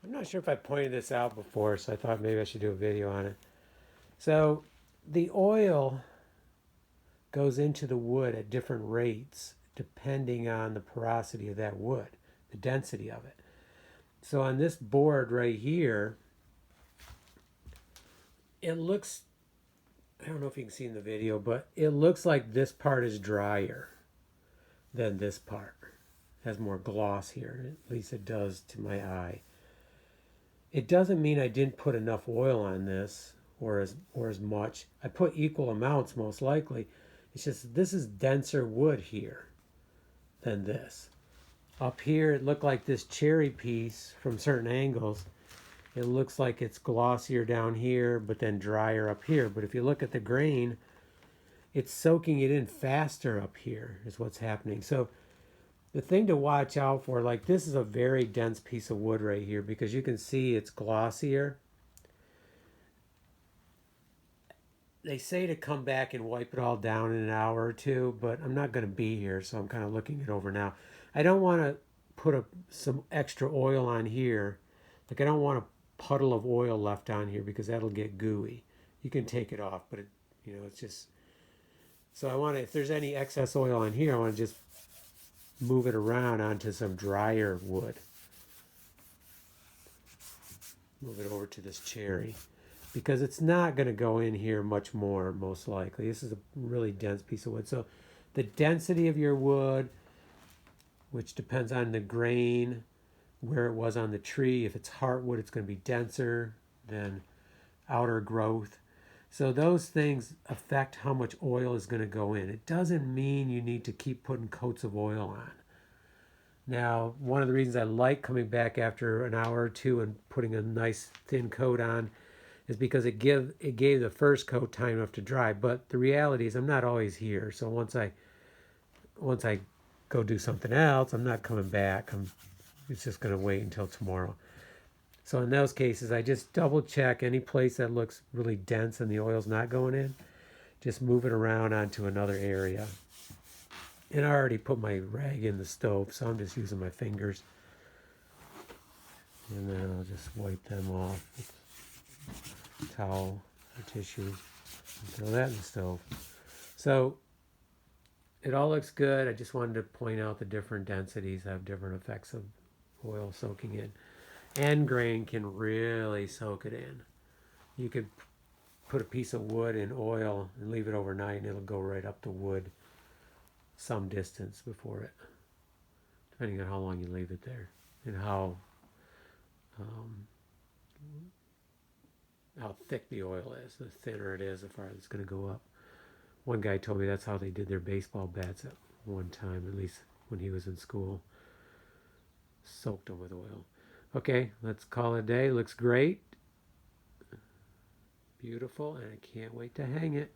I'm not sure if I pointed this out before, so I thought maybe I should do a video on it. So the oil goes into the wood at different rates depending on the porosity of that wood, the density of it. So on this board right here, it looks, I don't know if you can see in the video, but it looks like this part is drier than this part. It has more gloss here, at least it does to my eye. It doesn't mean I didn't put enough oil on this or as much. I put equal amounts most likely. It's just this is denser wood here than this. Up here it looked like this cherry piece from certain angles. It looks like it's glossier down here but then drier up here. But if you look at the grain, it's soaking it in faster up here is what's happening. So the thing to watch out for, like this is a very dense piece of wood right here because you can see it's glossier. They say to come back and wipe it all down in an hour or two, but I'm not going to be here, so I'm kind of looking it over now. I don't want to put some extra oil on here. Like I don't want a puddle of oil left on here because that'll get gooey. You can take it off, but it's just, so I want to, if there's any excess oil on here, I want to just move it around onto some drier wood. Move it over to this cherry because it's not going to go in here much more, most likely. This is a really dense piece of wood. So the density of your wood, which depends on the grain, where it was on the tree. If it's heartwood, it's going to be denser than outer growth. So those things affect how much oil is going to go in. It doesn't mean you need to keep putting coats of oil on. Now, one of the reasons I like coming back after an hour or two and putting a nice thin coat on is because it gave the first coat time enough to dry. But the reality is I'm not always here. So once I go do something else, I'm not coming back. It's just going to wait until tomorrow. So in those cases, I just double check any place that looks really dense and the oil's not going in. Just move it around onto another area. And I already put my rag in the stove, so I'm just using my fingers. And then I'll just wipe them off with a towel or tissue and throw that in the stove. So it all looks good. I just wanted to point out the different densities have different effects of oil soaking in. End grain can really soak it in. You could put a piece of wood in oil and leave it overnight and it'll go right up the wood some distance before it, depending on how long you leave it there and how thick the oil is. The thinner it is, the farther it's going to go up. One guy told me that's how they did their baseball bats at one time, at least when he was in school. Soaked them with oil. Okay, let's call it a day. Looks great. Beautiful, and I can't wait to hang it.